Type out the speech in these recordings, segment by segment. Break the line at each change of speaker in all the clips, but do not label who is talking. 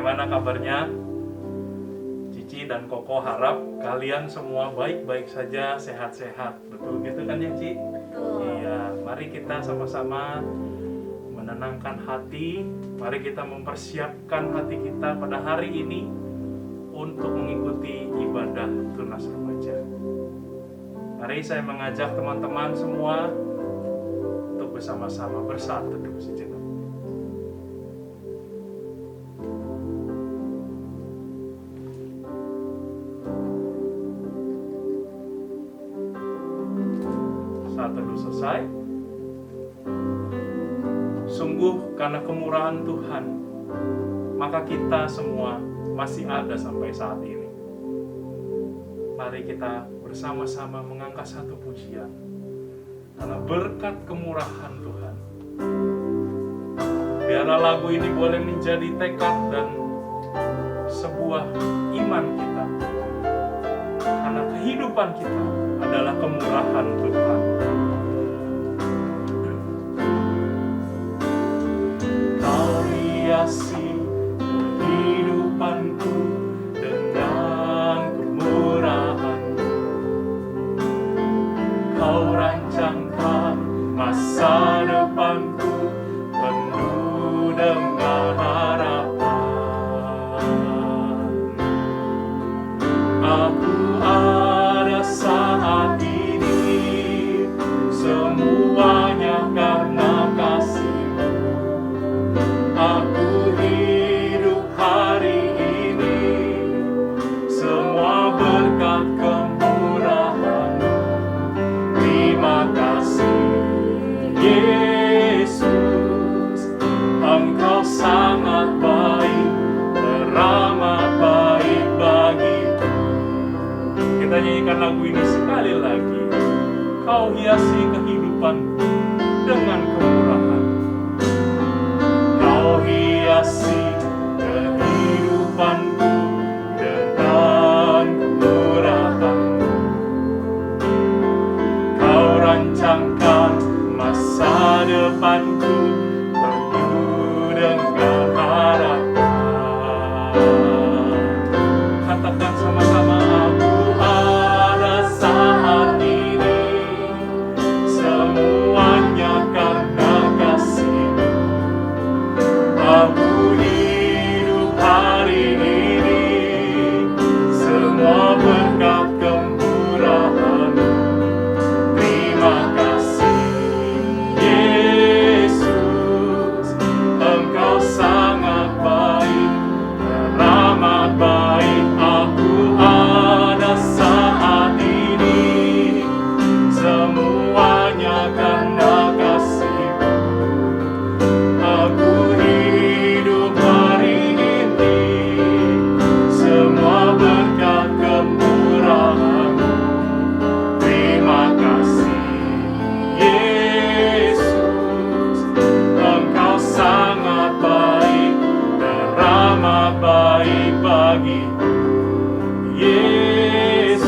Bagaimana kabarnya? Cici dan Koko harap kalian semua baik-baik saja, sehat-sehat. Betul gitu kan ya, Ci?
Betul.
Iya, mari kita sama-sama menenangkan hati. Mari kita mempersiapkan hati kita pada hari ini untuk mengikuti ibadah tunas remaja. Mari saya mengajak teman-teman semua untuk bersama-sama bersaat teduh sejenak. Saat teduh selesai, sungguh karena kemurahan Tuhan, maka kita semua masih ada sampai saat ini. Mari kita bersama-sama mengangkat satu pujian karena berkat kemurahan Tuhan. Biarlah lagu ini boleh menjadi tekad dan sebuah iman kita, karena kehidupan kita adalah kemurahan Tuhan. Kau hiasi kehidupanku dengan kemurahan-Mu. Kau rancangkan masa depanku penuh dengan harapan. Aku ada saat ini, semuanya karena kasih-Mu. Aku hidup hari ini, semua berkat kemurahan-Mu. Terima kasih Yesus, Engkau sangat baik, teramat baik bagiku. Kita nyanyikan lagu ini sekali lagi. Kau hiasi kehidupanku dengan kemurahan. Kau hiasi kehidupanku dengan kemurahan. Kau rancangkan masa depanku penuh dengan harapan. Katakan sama-sama, aku ada saat ini, semuanya karena kasih-Mu. Aku hidup hari ini, semua berkat kemurahan-Mu. Terima kasih Yesus, Engkau sangat baik, teramat baik. Aku ada saat ini, semuanya karena kasih-Mu. Aku hidup hari ini, semua berkat kemurahan-Mu. Terima kasih Yesus, Engkau sangat baik, teramat baik bagiku. Yesus,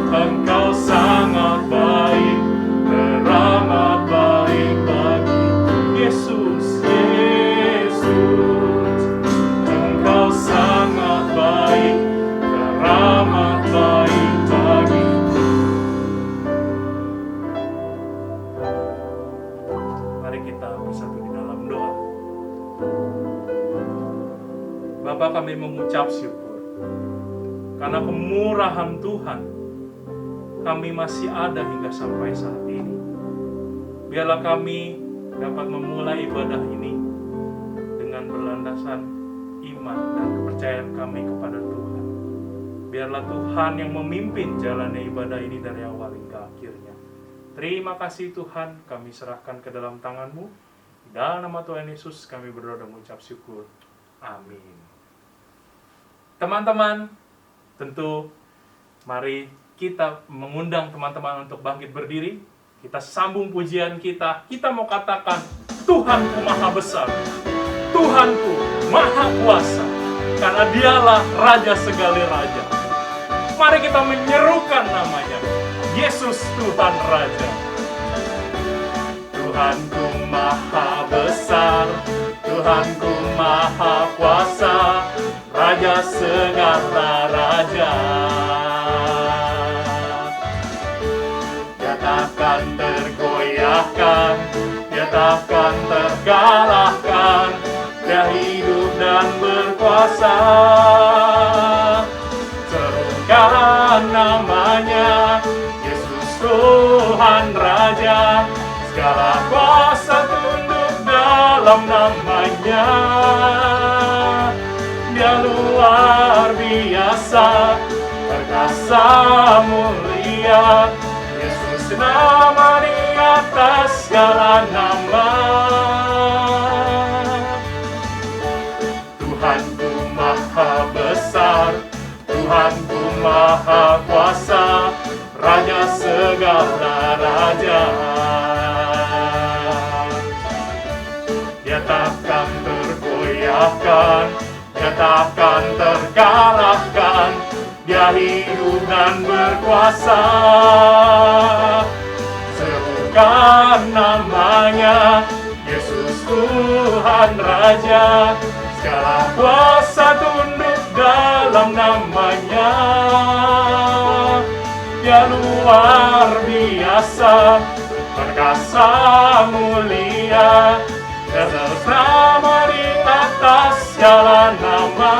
Engkau sangat baik, teramat baik bagiku. Yesus, Yesus, Engkau sangat baik, teramat baik bagiku. Mari kita bersatu di dalam doa. Bapa, kami mengucap syukur karena kemurahan Tuhan kami masih ada hingga sampai saat ini. Biarlah kami dapat memulai ibadah ini dengan berlandasan iman dan kepercayaan kami kepada Tuhan. Biarlah Tuhan yang memimpin jalannya ibadah ini dari awal hingga akhirnya. Terima kasih Tuhan, kami serahkan ke dalam tangan-Mu. Dalam nama Tuhan Yesus kami berdoa dan mengucap syukur. Amin. Teman-teman, tentu mari kita mengundang teman-teman untuk bangkit berdiri. Kita sambung pujian kita. Kita mau katakan, Tuhanku maha besar, Tuhanku maha kuasa, karena Dialah Raja segala raja. Mari kita menyerukan namanya, Yesus Tuhan Raja. Tuhanku maha besar, Tuhanku Maha Kuasa, Raja segala raja. Dia takkan tergoyahkan, dia takkan terkalahkan, dia hidup dan berkuasa. Serukan namanya, Yesus Tuhan Raja, segala kuasa tunduk dalam namanya. Dia luar biasa, perkasa mulia, Yesus nama di atas segala nama. Tuhanku Maha Besar, Tuhanku Maha Kuasa, Raja segala raja. Dia takkan tergoyahkan, dia takkan terkalahkan, dia hidup dan berkuasa. Serukan namanya, Yesus Tuhan Raja, segala kuasa tunduk dalam namanya. Dia luar biasa, perkasa mulia, Yesus nama di atas segala nama.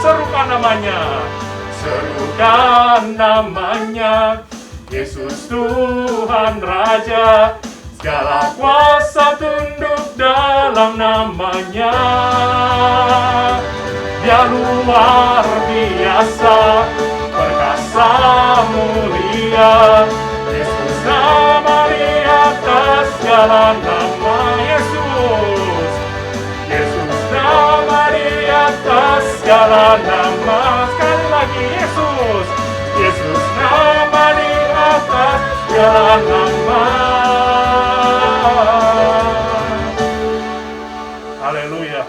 Serukan namanya, serukan namanya, Yesus Tuhan Raja, segala kuasa tunduk dalam namanya. Dia luar biasa, perkasa mulia, Yesus nama di atas segala nama. Yesus, Yesus nama di atas segala nama. Sekali lagi, Yesus, Yesus nama di atas segala nama. Haleluya.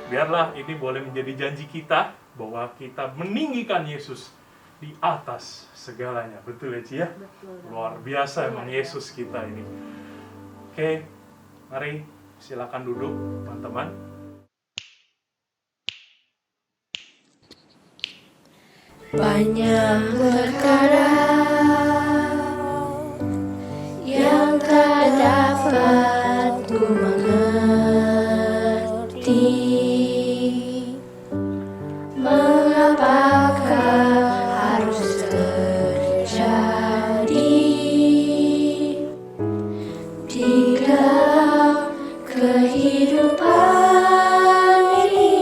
Biarlah ini boleh menjadi janji kita bahwa kita meninggikan Yesus di atas segalanya. Betul ya, Ci ya? Luar biasa emang Yesus kita ini. Oke, mari silakan duduk teman-teman.
Banyak perkara yang tak dapat ku mengerti. Mengapakah harus terjadi di dalam kehidupan ini?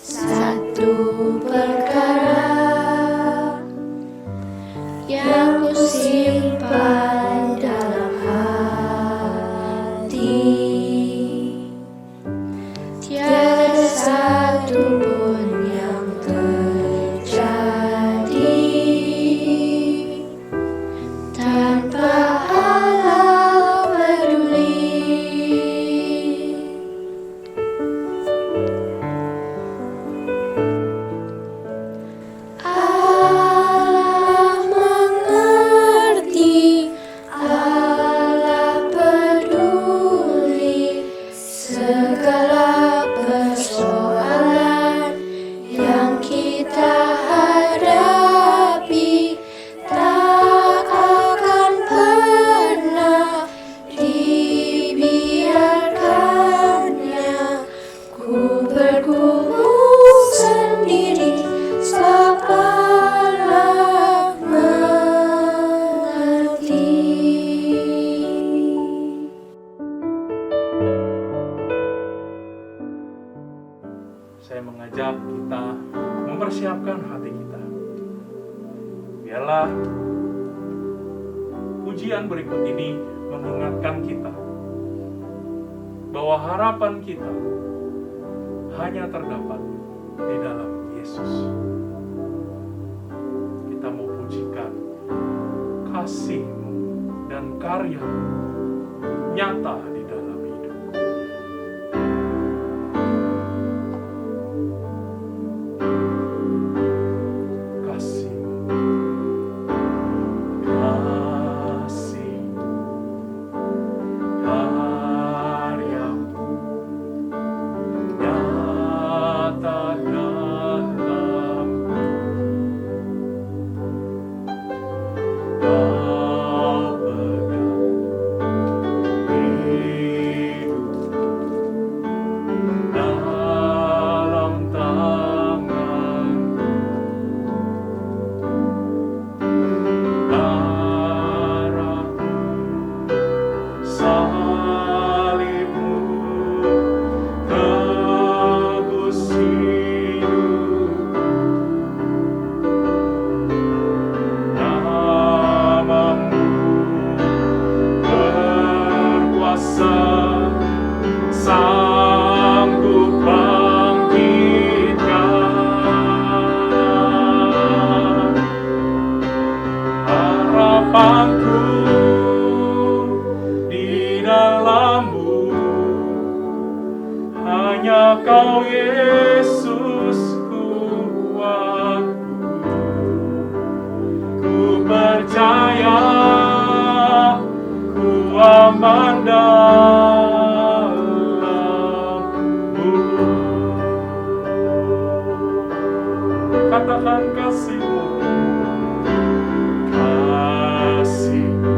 Satu perkara yang ku simpan dalam hati, tiada satu pun yang terjadi tanpa Allah peduli. Allah mengerti, Allah peduli segala persoalan yang kita hadapi. Tak akan pernah dibiarkannya ku bergumul sendiri, sebab Allah mengerti.
Saya mengajak kita mempersiapkan hati kita. Biarlah pujian berikut ini mengingatkan kita bahwa harapan kita hanya terdapat di dalam Yesus. Kita mau pujikan kasih-Mu dan karya-Mu nyata di dalam hidup. Kasih-Mu, kasih, karya kasih-Mu, kasih-Mu,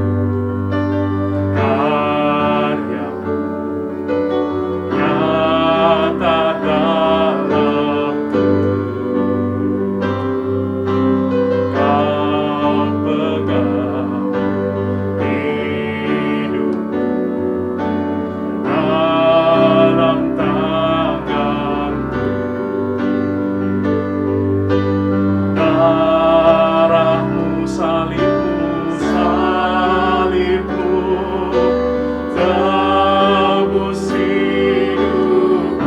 karya-Mu nyata dalamku. Kau pegang hidupku dalam tangan-Mu. Darah-Mu, salib-Mu, salib-Mu tebus hidupku.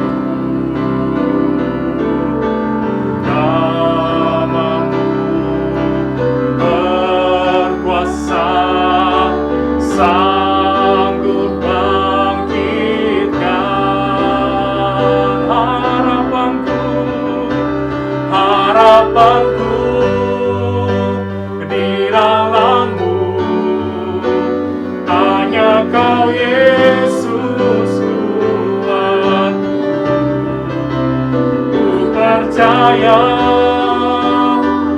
Nama-Mu berkuasa, sanggup bangkitkan harapanku, harapanku di dalam-Mu. Hanya Kau Yesus kuatku. Ku percaya,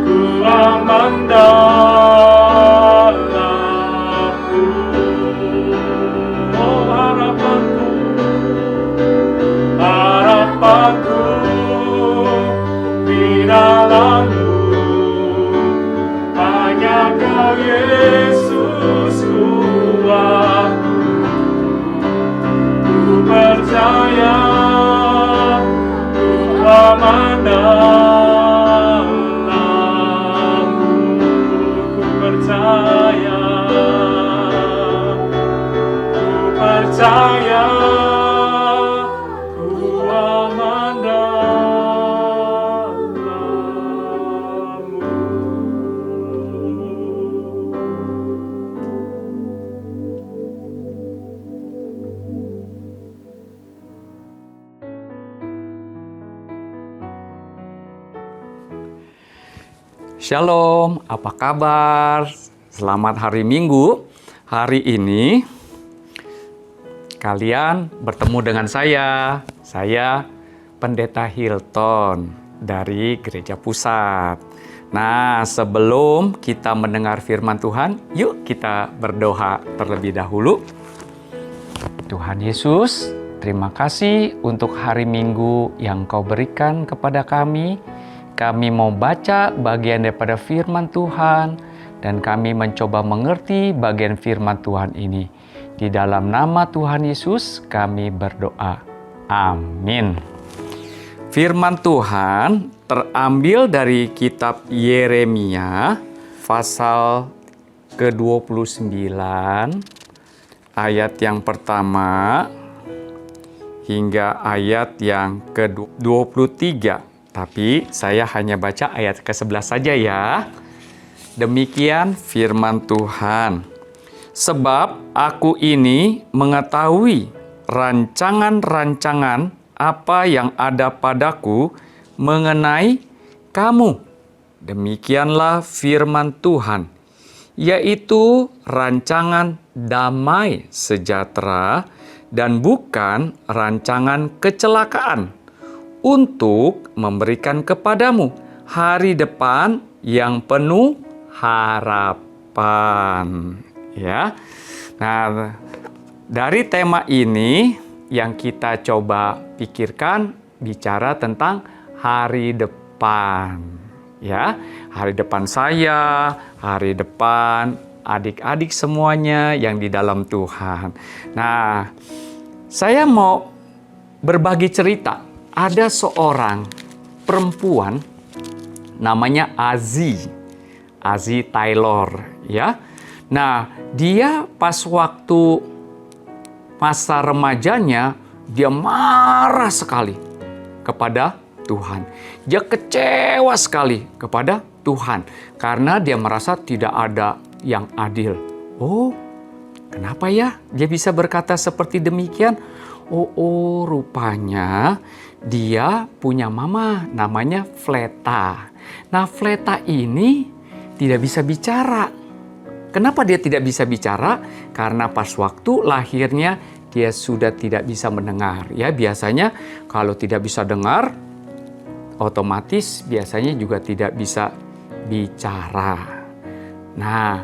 ku aman dalam-Mu. Oh, harapanku, harapanku di dalam-Mu. Hanya Kau Yesus kuatku. Ku percaya, ku aman dalam-Mu. Ku percaya, ku percaya, ku aman dalam-Mu.
Shalom, apa kabar? Selamat hari Minggu. Hari ini kalian bertemu dengan saya Pendeta Hilton dari Gereja Pusat. Nah, sebelum kita mendengar firman Tuhan, yuk kita berdoa terlebih dahulu. Tuhan Yesus, terima kasih untuk hari Minggu yang Kau berikan kepada kami. Kami mau baca bagian daripada firman Tuhan dan kami mencoba mengerti bagian firman Tuhan ini. Di dalam nama Tuhan Yesus kami berdoa. Amin. Firman Tuhan terambil dari kitab Yeremia pasal ke-29 ayat yang pertama hingga ayat yang ke-23. Tapi saya hanya baca ayat ke-11 saja ya. Demikian firman Tuhan. Sebab aku ini mengetahui rancangan-rancangan apa yang ada padaku mengenai kamu. Demikianlah firman Tuhan, yaitu rancangan damai sejahtera dan bukan rancangan kecelakaan, untuk memberikan kepadamu hari depan yang penuh harapan. Ya. Nah, dari tema ini yang kita coba pikirkan bicara tentang hari depan. Ya, hari depan saya, hari depan adik-adik semuanya yang di dalam Tuhan. Nah, saya mau berbagi cerita. Ada seorang perempuan namanya Azzy Taylor, ya. Nah, dia pas waktu masa remajanya dia marah sekali kepada Tuhan. Dia kecewa sekali kepada Tuhan karena dia merasa tidak ada yang adil. Oh, kenapa ya dia bisa berkata seperti demikian? Oh, rupanya dia punya mama namanya Fleta. Nah, Fleta ini tidak bisa bicara. Kenapa dia tidak bisa bicara? Karena pas waktu lahirnya dia sudah tidak bisa mendengar. Ya, biasanya kalau tidak bisa dengar, otomatis biasanya juga tidak bisa bicara. Nah,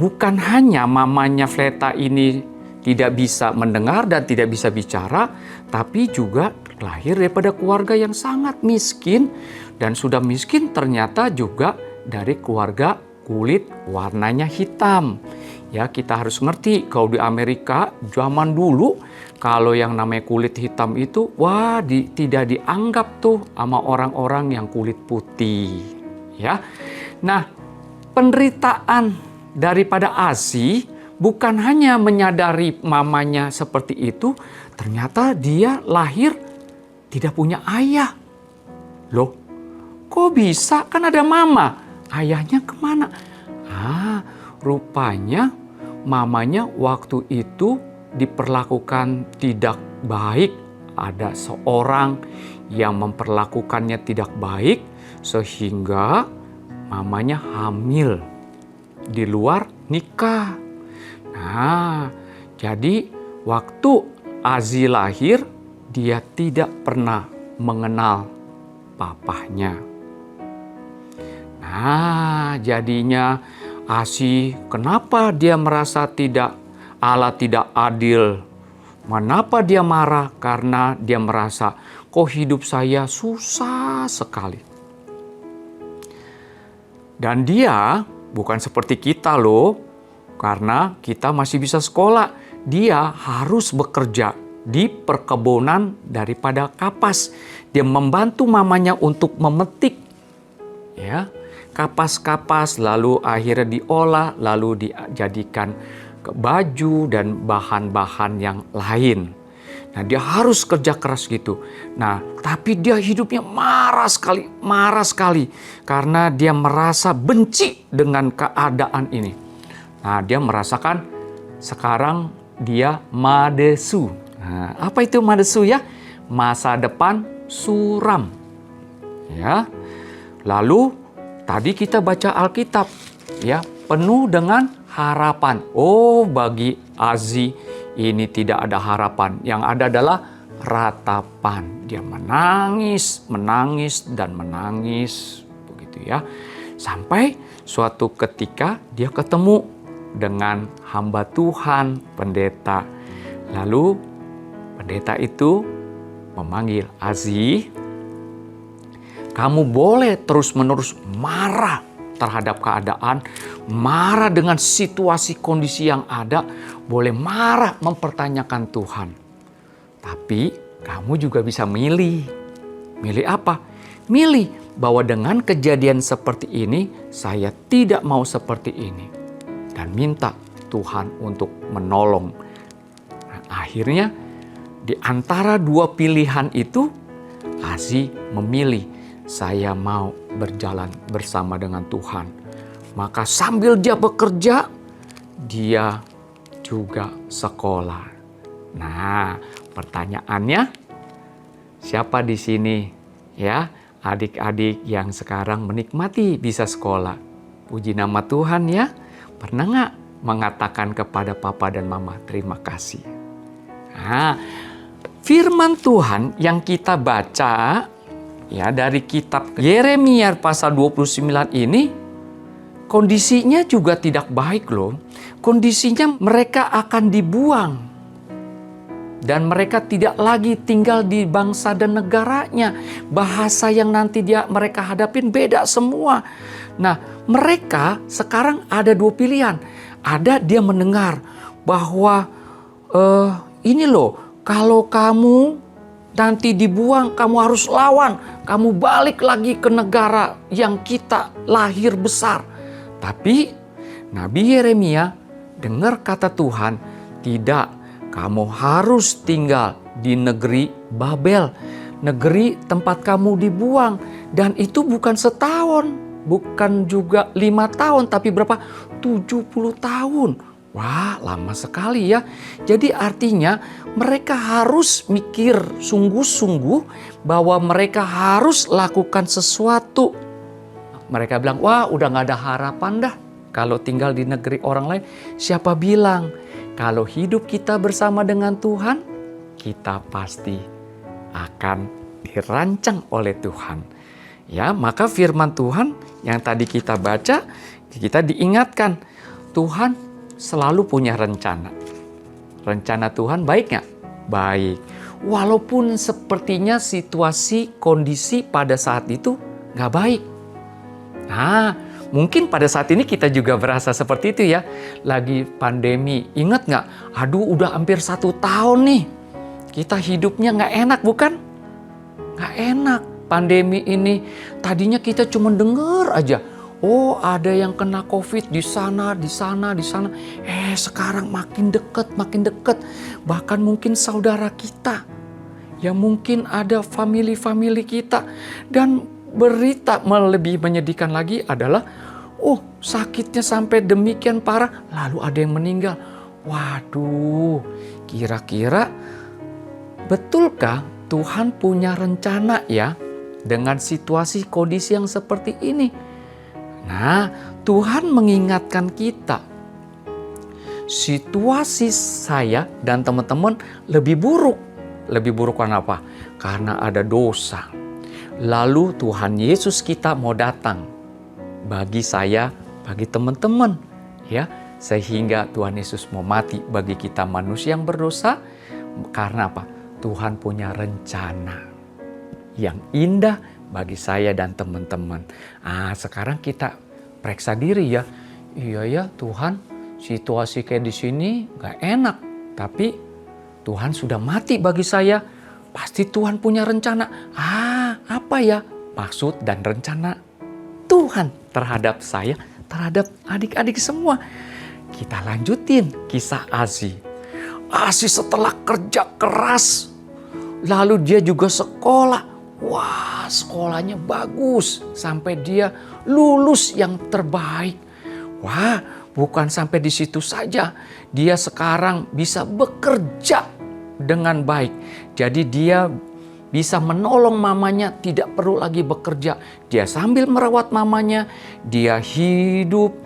bukan hanya mamanya Fleta ini tidak bisa mendengar dan tidak bisa bicara, tapi juga lahir daripada keluarga yang sangat miskin, dan sudah miskin ternyata juga dari keluarga kulit warnanya hitam. Ya, kita harus ngerti kalau di Amerika zaman dulu kalau yang namanya kulit hitam itu tidak dianggap tuh sama orang-orang yang kulit putih. Ya. Nah, penderitaan daripada Asi bukan hanya menyadari mamanya seperti itu, ternyata dia lahir tidak punya ayah. Loh, kok bisa? Kan ada mama. Ayahnya kemana? Rupanya mamanya waktu itu diperlakukan tidak baik. Ada seorang yang memperlakukannya tidak baik sehingga mamanya hamil di luar nikah. Nah, jadi waktu Azi lahir, dia tidak pernah mengenal papahnya. Nah, jadinya Asi, kenapa dia merasa Allah tidak adil? Kenapa dia marah? Karena dia merasa, kok hidup saya susah sekali. Dan dia bukan seperti kita loh, karena kita masih bisa sekolah. Dia harus bekerja di perkebunan daripada kapas. Dia membantu mamanya untuk memetik. Ya, kapas-kapas, lalu akhirnya diolah, lalu dijadikan ke baju dan bahan-bahan yang lain. Nah, dia harus kerja keras gitu. Nah, tapi dia hidupnya marah sekali karena dia merasa benci dengan keadaan ini. Nah, dia merasakan sekarang dia madesu. Nah, apa itu madesu ya? Masa depan suram. Ya. Lalu tadi kita baca Alkitab, ya, penuh dengan harapan. Oh, bagi Azi ini tidak ada harapan. Yang ada adalah ratapan. Dia menangis, dan menangis, begitu ya. Sampai suatu ketika dia ketemu dengan hamba Tuhan, pendeta. Lalu pendeta itu memanggil, Azi, kamu boleh terus-menerus marah terhadap keadaan, marah dengan situasi kondisi yang ada, boleh marah mempertanyakan Tuhan. Tapi kamu juga bisa milih. Milih apa? Milih bahwa dengan kejadian seperti ini, saya tidak mau seperti ini. Dan minta Tuhan untuk menolong. Nah, akhirnya di antara dua pilihan itu, Azi memilih, saya mau berjalan bersama dengan Tuhan. Maka sambil dia bekerja, dia juga sekolah. Nah, pertanyaannya, siapa di sini ya adik-adik yang sekarang menikmati bisa sekolah? Puji nama Tuhan ya. Pernah nggak mengatakan kepada papa dan mama terima kasih? Nah, firman Tuhan yang kita baca ya dari kitab Yeremia pasal 29 ini, kondisinya juga tidak baik loh. Kondisinya mereka akan dibuang. Dan mereka tidak lagi tinggal di bangsa dan negaranya. Bahasa yang nanti mereka hadapin beda semua. Nah, mereka sekarang ada dua pilihan. Ada dia mendengar bahwa ini loh, kalau kamu nanti dibuang, kamu harus lawan. Kamu balik lagi ke negara yang kita lahir besar. Tapi Nabi Yeremia dengar kata Tuhan, tidak, kamu harus tinggal di negeri Babel. Negeri tempat kamu dibuang. Dan itu bukan setahun, bukan juga 5 tahun, tapi berapa? 70 tahun. Wah, lama sekali ya. Jadi artinya mereka harus mikir sungguh-sungguh bahwa mereka harus lakukan sesuatu. Mereka bilang, wah udah gak ada harapan dah kalau tinggal di negeri orang lain. Siapa bilang kalau hidup kita bersama dengan Tuhan, kita pasti akan dirancang oleh Tuhan. Ya, maka firman Tuhan yang tadi kita baca, kita diingatkan, Tuhan selalu punya rencana. Rencana Tuhan baik nggak? Baik. Walaupun sepertinya situasi, kondisi pada saat itu nggak baik. Nah, mungkin pada saat ini kita juga berasa seperti itu ya. Lagi pandemi, ingat nggak? Aduh, udah hampir 1 tahun nih. Kita hidupnya nggak enak, bukan? Nggak enak. Pandemi ini, tadinya kita cuma dengar aja. Oh, ada yang kena COVID di sana, di sana, di sana. Sekarang makin dekat, makin dekat. Bahkan mungkin saudara kita. Ya mungkin ada family kita. Dan berita lebih menyedihkan lagi adalah, sakitnya sampai demikian parah, lalu ada yang meninggal. Waduh, kira-kira betulkah Tuhan punya rencana ya dengan situasi kondisi yang seperti ini? Nah, Tuhan mengingatkan kita, situasi saya dan teman-teman lebih buruk. Lebih buruk karena apa? Karena ada dosa. Lalu Tuhan Yesus kita mau datang bagi saya, bagi teman-teman, ya, sehingga Tuhan Yesus mau mati bagi kita manusia yang berdosa. Karena apa? Tuhan punya rencana yang indah bagi saya dan teman-teman. Sekarang kita periksa diri ya. Iya ya Tuhan, situasi kayak di sini gak enak, tapi Tuhan sudah mati bagi saya. Pasti Tuhan punya rencana. Apa ya maksud dan rencana Tuhan terhadap saya, terhadap adik-adik semua? Kita lanjutin kisah Azi. Azi setelah kerja keras, lalu dia juga sekolah. Wah, sekolahnya bagus sampai dia lulus yang terbaik. Wah, bukan sampai di situ saja. Dia sekarang bisa bekerja dengan baik. Jadi dia bisa menolong mamanya, tidak perlu lagi bekerja. Dia sambil merawat mamanya, dia hidup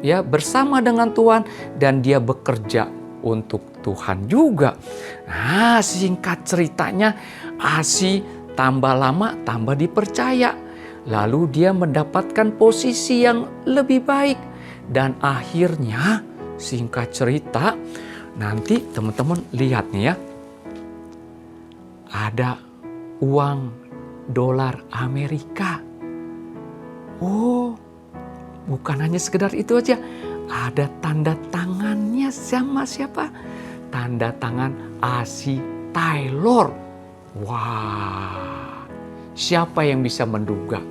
ya bersama dengan Tuhan dan dia bekerja untuk Tuhan juga. Singkat ceritanya, Asi tambah lama tambah dipercaya. Lalu dia mendapatkan posisi yang lebih baik. Dan akhirnya, singkat cerita, nanti teman-teman lihat nih ya. Ada uang dolar Amerika. Bukan hanya sekedar itu aja. Ada tanda tangannya sama siapa? Tanda tangan Asi Taylor. Wah, siapa yang bisa menduga?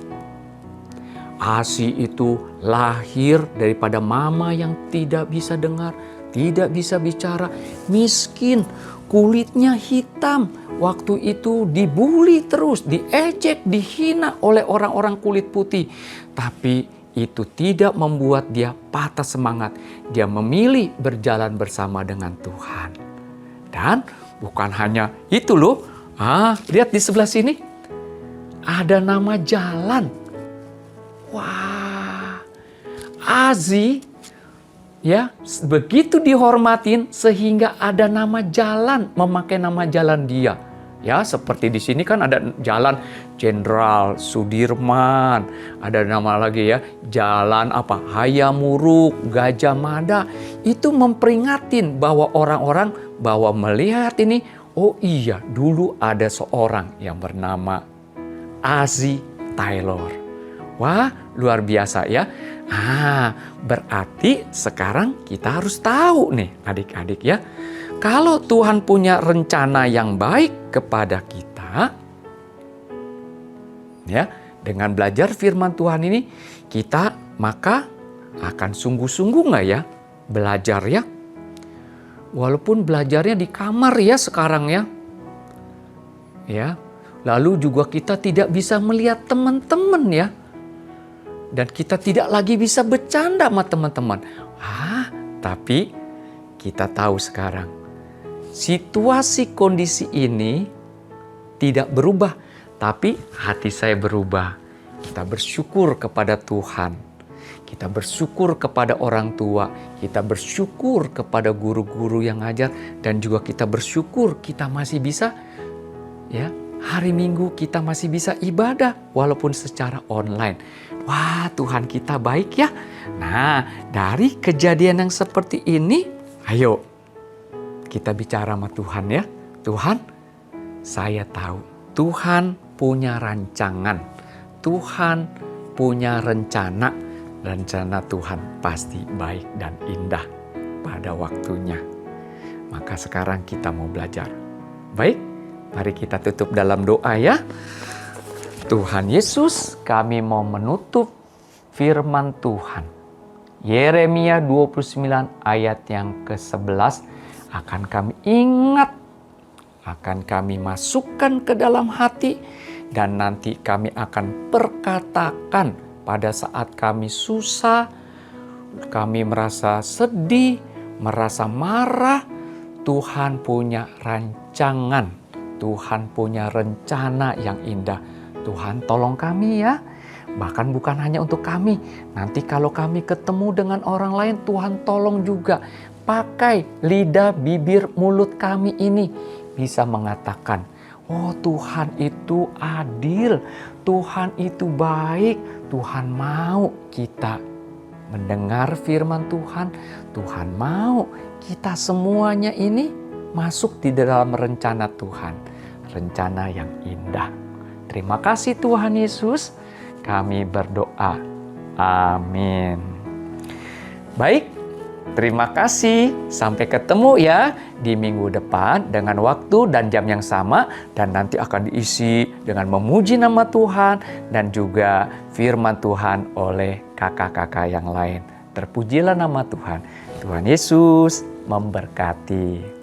Asi itu lahir daripada mama yang tidak bisa dengar, tidak bisa bicara, miskin, kulitnya hitam. Waktu itu dibully terus, diejek, dihina oleh orang-orang kulit putih. Tapi itu tidak membuat dia patah semangat. Dia memilih berjalan bersama dengan Tuhan. Dan bukan hanya itu loh. Lihat di sebelah sini. Ada nama jalan. Wah, Azi ya begitu dihormatin sehingga ada nama jalan, memakai nama jalan dia. Ya, seperti di sini kan ada jalan Jenderal Sudirman, ada nama lagi ya, jalan Hayamuruk, Gajah Mada. Itu memperingatin bahwa orang-orang bahwa melihat ini, oh iya, dulu ada seorang yang bernama Azi Taylor. Wah, luar biasa ya. Berarti sekarang kita harus tahu nih adik-adik ya. Kalau Tuhan punya rencana yang baik kepada kita, ya, dengan belajar firman Tuhan ini, kita maka akan sungguh-sungguh nggak ya belajar ya? Walaupun belajarnya di kamar ya sekarang ya. Ya, lalu juga kita tidak bisa melihat teman-teman ya. Dan kita tidak lagi bisa bercanda sama teman-teman. Tapi kita tahu sekarang, situasi kondisi ini tidak berubah, tapi hati saya berubah. Kita bersyukur kepada Tuhan. Kita bersyukur kepada orang tua. Kita bersyukur kepada guru-guru yang ngajar. Dan juga kita bersyukur kita masih bisa ya hari Minggu kita masih bisa ibadah walaupun secara online. Wah, Tuhan kita baik ya. Nah, dari kejadian yang seperti ini, ayo kita bicara sama Tuhan ya. Tuhan, saya tahu Tuhan punya rancangan. Tuhan punya rencana. Rencana Tuhan pasti baik dan indah pada waktunya. Maka sekarang kita mau belajar. Baik, mari kita tutup dalam doa ya. Tuhan Yesus, kami mau menutup firman Tuhan. Yeremia 29 ayat yang ke-11 akan kami ingat, akan kami masukkan ke dalam hati, dan nanti kami akan perkatakan pada saat kami susah, kami merasa sedih, merasa marah. Tuhan punya rancangan, Tuhan punya rencana yang indah. Tuhan tolong kami ya. Bahkan bukan hanya untuk kami. Nanti kalau kami ketemu dengan orang lain, Tuhan tolong juga. Pakai lidah, bibir, mulut kami ini bisa mengatakan, oh Tuhan itu adil, Tuhan itu baik, Tuhan mau kita mendengar firman Tuhan. Tuhan mau kita semuanya ini masuk di dalam rencana Tuhan. Rencana yang indah. Terima kasih Tuhan Yesus. Kami berdoa. Amin. Baik, terima kasih. Sampai ketemu ya di minggu depan dengan waktu dan jam yang sama. Dan nanti akan diisi dengan memuji nama Tuhan dan juga firman Tuhan oleh kakak-kakak yang lain. Terpujilah nama Tuhan. Tuhan Yesus memberkati.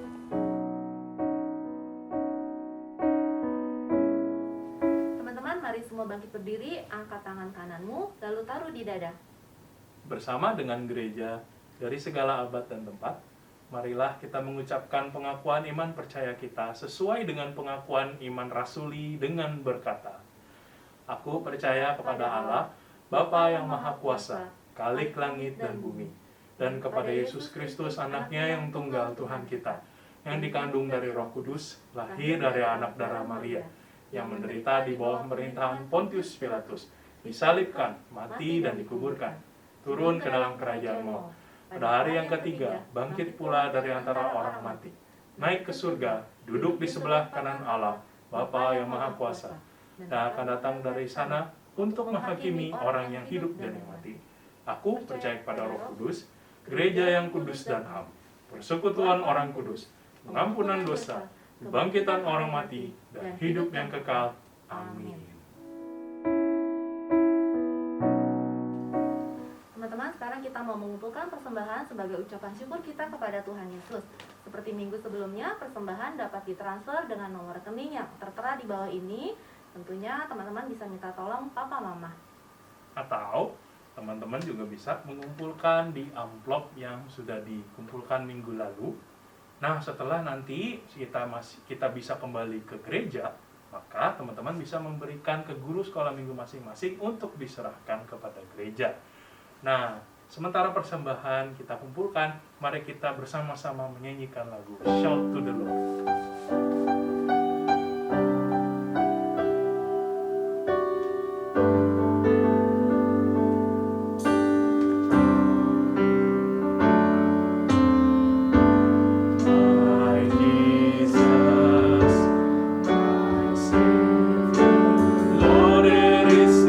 Mari semua bangkit berdiri, angkat tangan kananmu, lalu taruh di dada.
Bersama dengan gereja dari segala abad dan tempat, marilah kita mengucapkan pengakuan iman percaya kita sesuai dengan pengakuan iman rasuli dengan berkata, Aku percaya kepada Allah, Bapa yang Maha Kuasa, Khalik langit dan bumi, dan kepada Yesus Kristus anaknya yang tunggal Tuhan kita, yang dikandung dari Roh Kudus, lahir dari anak darah Maria, yang menderita di bawah pemerintahan Pontius Pilatus, disalibkan, mati dan dikuburkan, turun ke dalam kerajaan maut. Pada hari yang ketiga, bangkit pula dari antara orang mati, naik ke surga, duduk di sebelah kanan Allah, Bapa yang Maha Kuasa, dan akan datang dari sana untuk menghakimi orang yang hidup dan yang mati. Aku percaya kepada Roh Kudus, gereja yang kudus dan am, persekutuan orang kudus, pengampunan dosa, kebangkitan orang mati, dan hidup yang kekal. Amin.
Teman-teman, sekarang kita mau mengumpulkan persembahan sebagai ucapan syukur kita kepada Tuhan Yesus. Seperti minggu sebelumnya, persembahan dapat ditransfer dengan nomor rekening yang tertera di bawah ini. Tentunya teman-teman bisa minta tolong Papa Mama.
Atau teman-teman juga bisa mengumpulkan di amplop yang sudah dikumpulkan minggu lalu. Nah, setelah nanti kita bisa kembali ke gereja, maka teman-teman bisa memberikan ke guru sekolah minggu masing-masing untuk diserahkan kepada gereja. Nah, sementara persembahan kita kumpulkan, mari kita bersama-sama menyanyikan lagu Shout to the Lord.
Praise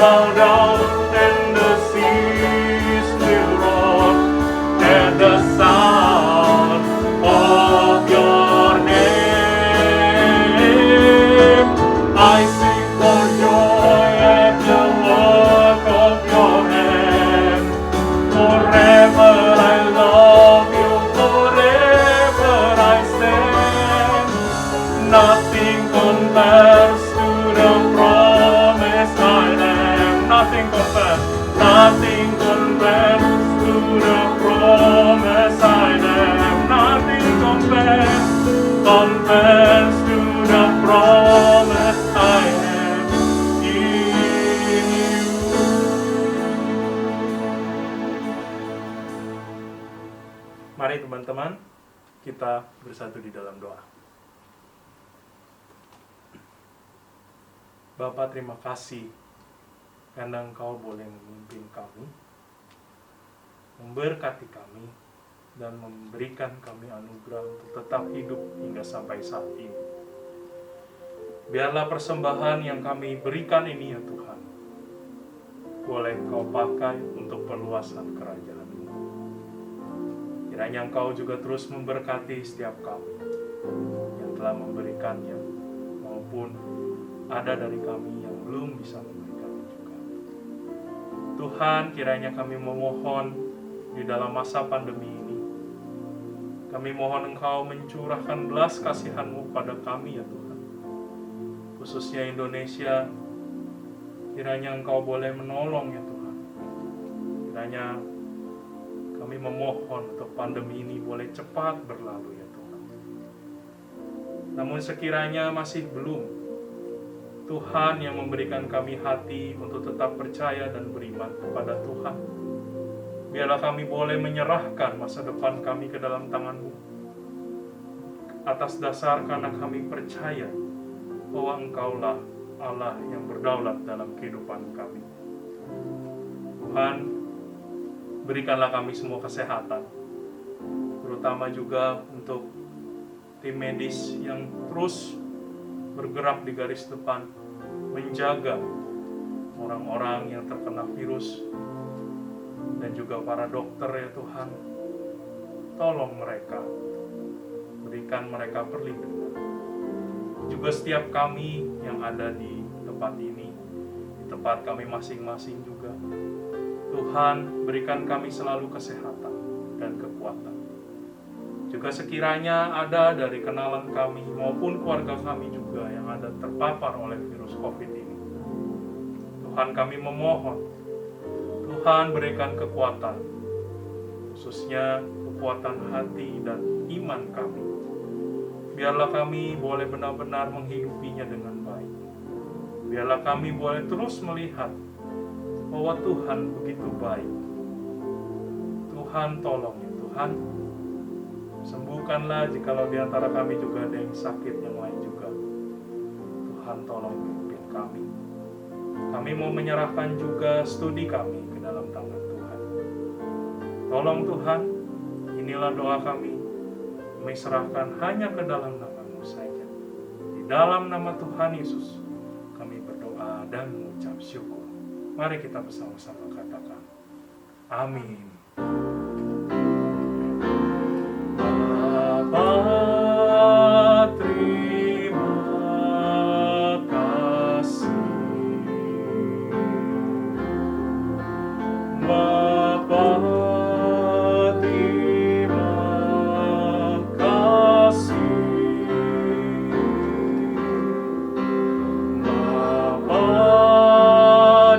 bow down and the seas will roar at the sound of your name. I sing for joy at the work of your hand. Forever I love you, forever I stand. Nothing compares to the promise I am. Nothing compares to the promise I am. Nothing compares to the promise I am in you. Mari teman-teman, kita bersatu di dalam doa. Bapa, terima kasih karena Engkau boleh memimpin kami, memberkati kami, dan memberikan kami anugerah untuk tetap hidup hingga sampai saat ini. Biarlah persembahan yang kami berikan ini ya Tuhan, boleh Engkau pakai untuk perluasan kerajaan-Mu. Kiranya Engkau juga terus memberkati setiap kami yang telah memberikannya, maupun ada dari kami yang belum bisa memberikannya juga. Tuhan, kiranya kami memohon di dalam masa pandemi ini, kami mohon Engkau mencurahkan belas kasihan-Mu pada kami ya Tuhan, khususnya Indonesia. Kiranya Engkau boleh menolong ya Tuhan. Kiranya kami memohon untuk pandemi ini boleh cepat berlalu ya Tuhan. Namun sekiranya masih belum, Tuhan yang memberikan kami hati untuk tetap percaya dan beriman kepada Tuhan. Biarlah kami boleh menyerahkan masa depan kami ke dalam tangan-Mu, atas dasar karena kami percaya bahwa Engkaulah Allah yang berdaulat dalam kehidupan kami. Tuhan, berikanlah kami semua kesehatan, terutama juga untuk tim medis yang terus bergerak di garis depan, menjaga orang-orang yang terkena virus, dan juga para dokter ya Tuhan. Tolong mereka, berikan mereka perlindungan. Juga setiap kami yang ada di tempat ini, di tempat kami masing-masing juga, Tuhan, berikan kami selalu kesehatan dan kekuatan. Juga sekiranya ada dari kenalan kami maupun keluarga kami juga yang ada terpapar oleh virus COVID ini, Tuhan, kami memohon, Tuhan berikan kekuatan, khususnya kekuatan hati dan iman kami. Biarlah kami boleh benar-benar menghidupinya dengan baik. Biarlah kami boleh terus melihat bahwa Tuhan begitu baik. Tuhan, tolong ya Tuhan, sembuhkanlah jikalau di antara kami juga ada yang sakit yang lain juga. Tuhan, tolong pimpin kami. Kami mau menyerahkan juga studi kami ke dalam tangan Tuhan. Tolong Tuhan, inilah doa kami. Kami serahkan hanya ke dalam nama-Mu saja. Di dalam nama Tuhan Yesus, kami berdoa dan mengucap syukur. Mari kita bersama-sama katakan, amin. Bapa, terima kasih. Bapa, terima kasih. Bapa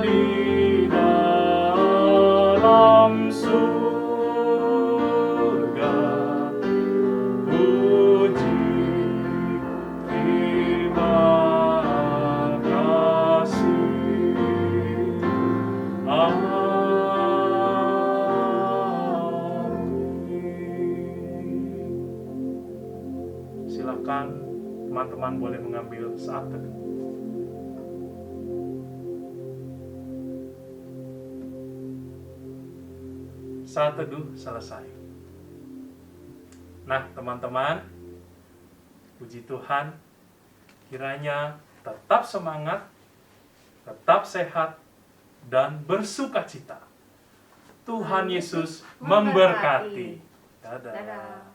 di dalam surga, puji, terima kasih. Amin. Silakan teman-teman boleh mengambil saat teduh. Saat teduh selesai. Nah, teman-teman, puji Tuhan, kiranya tetap semangat, tetap sehat, dan bersukacita. Tuhan Yesus memberkati. Dadah.
Dadah.